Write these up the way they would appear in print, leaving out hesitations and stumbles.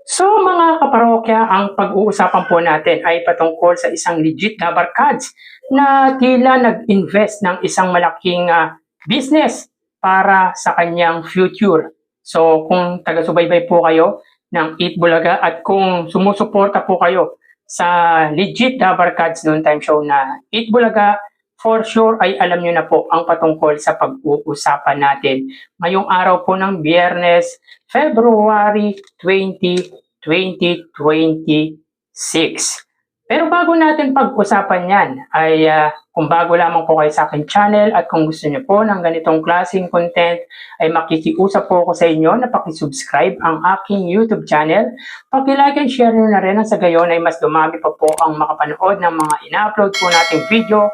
So mga kaparokya, ang pag-uusapan po natin ay patungkol sa isang legit na barkads na tila nag-invest ng isang malaking business para sa kanyang future. So kung taga-subaybay po kayo ng Eat Bulaga at kung sumusuporta po kayo sa legit na barkads noon time show na Eat Bulaga, for sure ay alam nyo na po ang patungkol sa pag-uusapan natin ngayong araw po ng Biyernes, February 20, 2026. Pero bago natin pag-usapan yan, ay kung bago lamang po kayo sa aking channel at kung gusto niyo po ng ganitong klaseng content, ay makikiusap po ako sa inyo na pakisubscribe ang aking YouTube channel. Paki-like and share nyo na rin ang sa gayon ay mas dumami pa po ang makapanood ng mga ina-upload po nating video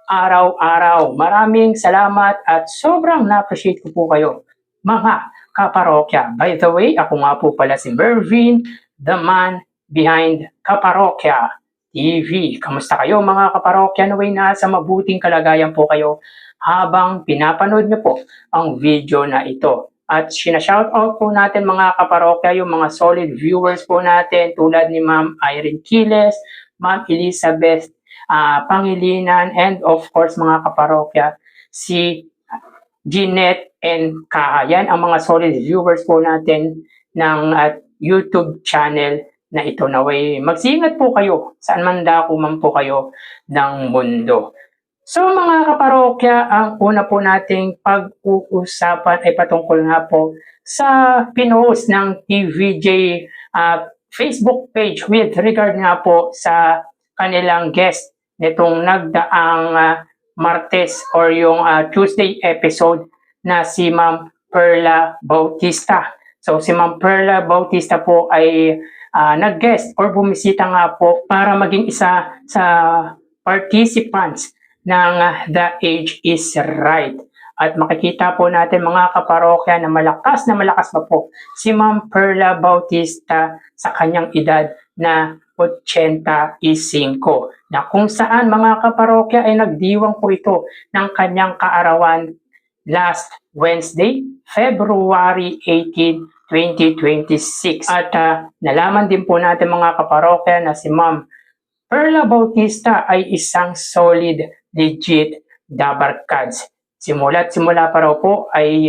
araw-araw. Maraming salamat at sobrang na-appreciate ko po kayo, mga kaparokya. By the way, ako nga po pala si Mervin, the man behind Kaparokya TV. Kamusta kayo mga kaparokya? Naway nasa mabuting kalagayan po kayo habang pinapanood niyo po ang video na ito. At sinashoutout po natin mga kaparokya yung mga solid viewers po natin tulad ni Ma'am Irene Quiles, Ma'am Elizabeth Pangilinan, and of course mga kaparokya, si Jeanette and Kaha. Yan ang mga solid viewers po natin ng YouTube channel na ito. Naway magsingat po kayo saan man dako man po kayo ng mundo. So mga kaparokya, ang una po nating pag-uusapan ay patungkol nga po sa pinost ng TVJ Facebook page with regard nga po sa kanilang guest nitong nagdaang Martes or yung Tuesday episode na si Ma'am Perla Bautista. So si Ma'am Perla Bautista po ay nag-guest or bumisita nga po para maging isa sa participants ng The Age is Right. At makikita po natin mga kaparokya na malakas pa po si Ma'am Perla Bautista sa kanyang edad na 85 na kung saan mga kaparokya ay nagdiwang po ito ng kanyang kaarawan last Wednesday, February 18, 2026. At nalaman din po natin mga kaparokya na si Ma'am Perla Bautista ay isang solid, legit dabarkads. Simula pa raw po ay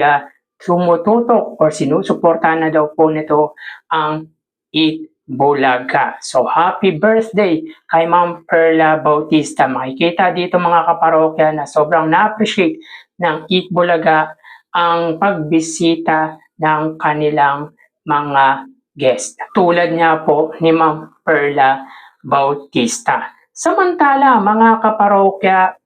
tumututok o sinusuportahan na daw po nito ang Eat Bulaga. So happy birthday kay Ma'am Perla Bautista. Makikita dito mga kaparokya na sobrang na-appreciate ng Eat Bulaga ang pagbisita ng kanilang mga guest. Tulad niya po ni Ma'am Perla Bautista. Samantala mga kaparokya,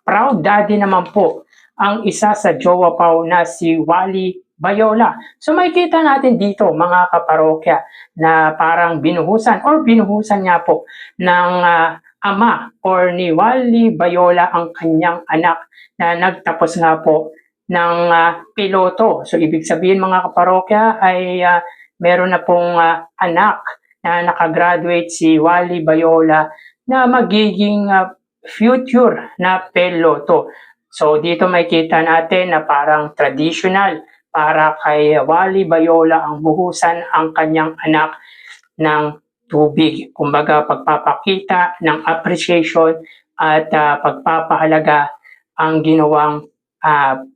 proud daddy naman po ang isa sa jowa pa na si Wally Bayola. So makikita natin dito mga kaparokya na parang binuhusan niya po ng ama or ni Wally Bayola ang kanyang anak na nagtapos nga po ng piloto. So ibig sabihin mga kaparokya ay meron na pong anak na nakagraduate si Wally Bayola na magiging future na piloto. So dito makikita natin na parang traditional para kay Wally Bayola ang buhusan ang kanyang anak ng tubig. Kumbaga pagpapakita ng appreciation at pagpapahalaga ang ginawang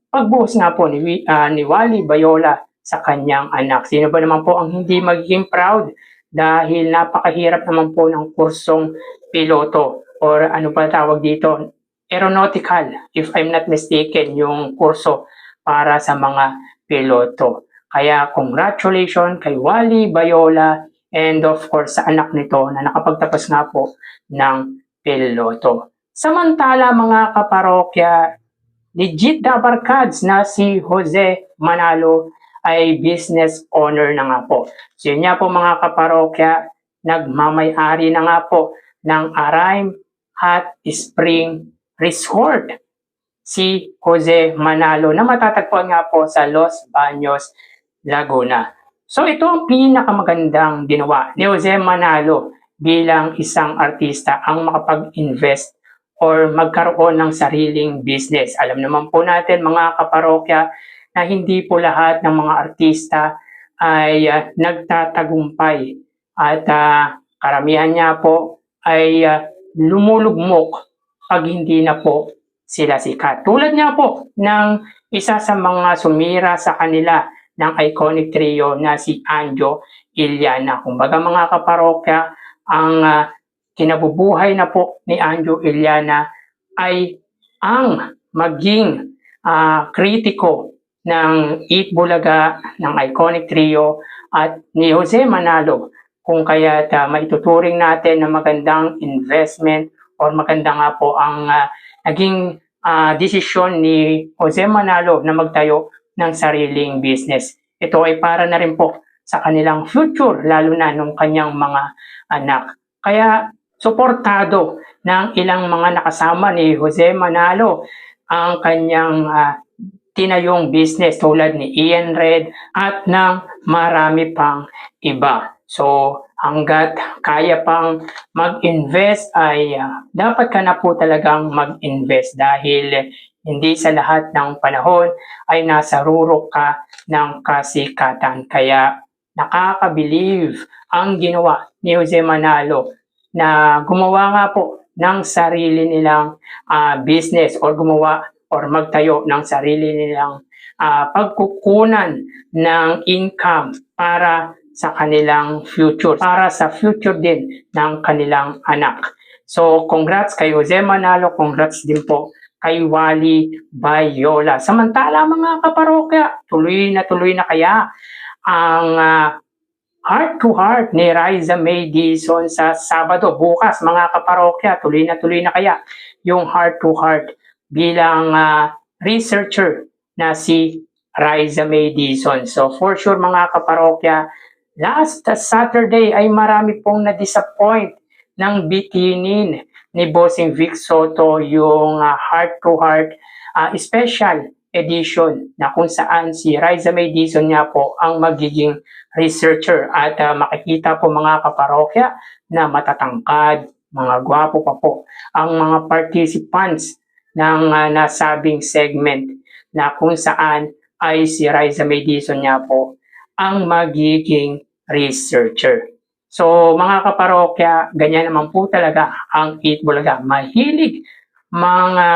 pagbuhos nga po ni Wally Bayola sa kanyang anak. Sino ba naman po ang hindi magiging proud dahil napakahirap naman po ng kursong piloto or ano pa tawag dito, aeronautical, if I'm not mistaken, yung kurso para sa mga piloto. Kaya congratulations kay Wally Bayola and of course sa anak nito na nakapagtapos nga po ng piloto. Samantala mga kaparokya, legit dabarkads na si Jose Manalo ay business owner na nga po. So yun nga po mga kaparokya, nagmamay-ari na nga po ng Araim Hot Spring Resort si Jose Manalo na matatagpuan nga po sa Los Baños, Laguna. So ito ang pinakamagandang ginawa ni Jose Manalo bilang isang artista ang makapag-invest or magkaroon ng sariling business. Alam naman po natin mga kaparokya na hindi po lahat ng mga artista ay nagtatagumpay at karamihan niya po ay lumulugmok pag hindi na po sila sikat. Tulad nga po ng isa sa mga sumira sa kanila ng iconic trio na si Anjo Iliana. Kumbaga mga kaparokya, ang kinabubuhay na po ni Anjo Iliana ay ang maging kritiko ng Eat Bulaga, ng iconic trio at ni Jose Manalo, kung kaya't maituturing natin na magandang investment or maganda nga po ang naging desisyon ni Jose Manalo na magtayo ng sariling business. Ito ay para na rin po sa kanilang future, lalo na nung kanyang mga anak. Kaya suportado ng ilang mga nakasama ni Jose Manalo ang kanyang tinayong business tulad ni Ian Red at ng marami pang iba. So hanggat kaya pang mag-invest ay dapat ka na po talagang mag-invest dahil hindi sa lahat ng panahon ay nasa rurok ka ng kasikatan. Kaya nakaka-believe ang ginawa ni Jose Manalo na gumawa nga po ng sarili nilang business or gumawa or magtayo ng sarili nilang pagkukunan ng income para sa kanilang future, para sa future din ng kanilang anak. So, congrats kay Jose Manalo, congrats din po kay Wally Bayola. Samantala mga kaparokya, tuloy na kaya ang heart to heart ni Riza May Dizon sa Sabado. Bukas mga kaparokya, tuloy na kaya yung heart to heart bilang researcher na si Riza May Dizon. So for sure mga kaparokya, last Saturday ay marami pong na-disappoint ng bitinin ni Bossing Vic Soto yung heart to heart special edition na kung saan si Riza May Dizon nga po ang magiging researcher at makikita po mga kaparokya na matatangkad, mga gwapo pa po ang mga participants ng nasabing segment na kung saan ay si Riza May Dizon nga po ang magiging researcher. So mga kaparokya, ganyan naman po talaga ang Eat Bulaga. Mahilig mga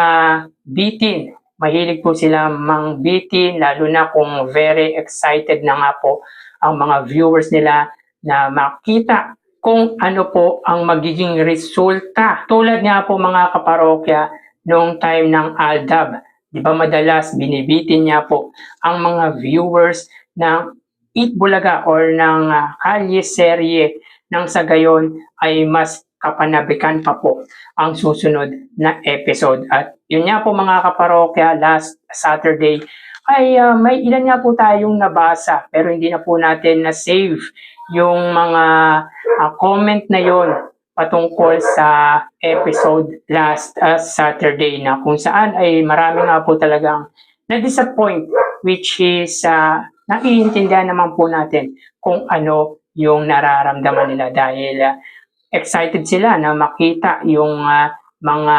bitin, mahilig po sila mang bitin, lalo na kung very excited na nga po ang mga viewers nila na makita kung ano po ang magiging resulta. Tulad nga po mga kaparokya, noong time ng Aldab, di ba madalas binibitin niya po ang mga viewers ng Eat Bulaga or ng Kalye Serye nang sa gayon ay mas kapanabikan pa po ang susunod na episode. At yun nga po mga kaparokya, last Saturday ay may ilan nga po tayong nabasa pero hindi na po natin na-save yung mga comment na yon patungkol sa episode last Saturday na kung saan ay marami nga po talagang na-disappoint, which is naiintindihan naman po natin kung ano yung nararamdaman nila dahil excited sila na makita yung mga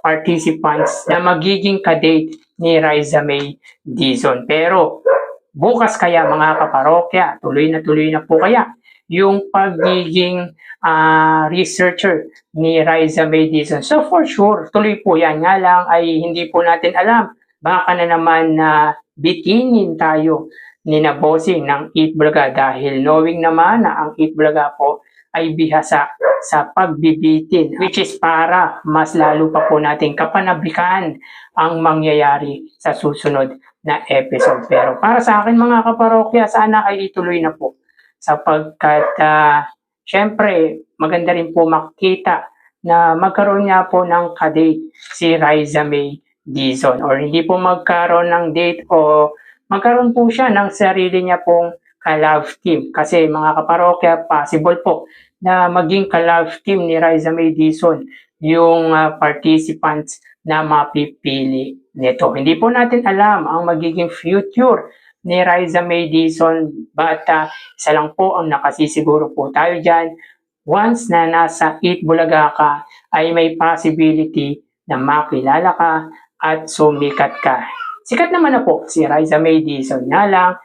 participants na magiging kadate ni Riza May Dizon. Pero bukas kaya mga kaparokya, tuloy na po kaya yung pagiging researcher ni Riza May Dizon. So for sure, tuloy po yan. Nga lang ay hindi po natin alam. Baka na naman na bitinin tayo ni na Bossing ng Eat Bulaga dahil knowing naman na ang Eat Bulaga po ay bihasa sa pagbibitin, which is para mas lalo pa po natin kapanabikan ang mangyayari sa susunod na episode. Pero para sa akin mga kaparokya, sana ay ituloy na po sapagkat syempre maganda rin po makita na magkaroon nga po ng kadate si Riza May Dizon or hindi po magkaroon ng date o magkaroon po siya ng sarili niya pong ka-love team. Kasi mga kaparokya, possible po na maging ka-love team ni Riza May Dizon yung participants na mapipili nito. Hindi po natin alam ang magiging future ni Riza May Dizon but isa lang po ang nakasisiguro po tayo dyan. Once na nasa Eat Bulaga ka, ay may possibility na makilala ka at sumikat ka. Sikat naman na po si Riza May Dizon. Nga lang,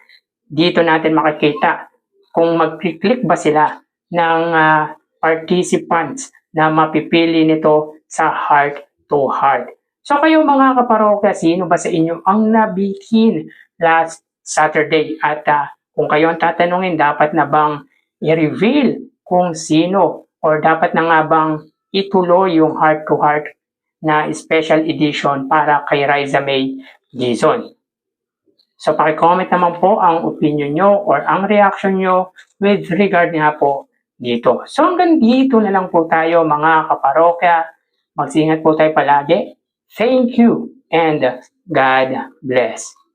dito natin makikita kung mag-click ba sila ng participants na mapipili nito sa heart to heart. So kayo mga kaparokya, sino ba sa inyo ang nabitin last Saturday? At kung kayo ang tatanungin, dapat na bang i-reveal kung sino or dapat na nga bang ituloy yung heart to heart na special edition para kay Riza May Dizon? So paki-comment naman po ang opinion nyo or ang reaction nyo with regard nga po dito. So hanggang dito na lang po tayo mga kaparokya. Mag-ingat po tayo palagi. Thank you and God bless.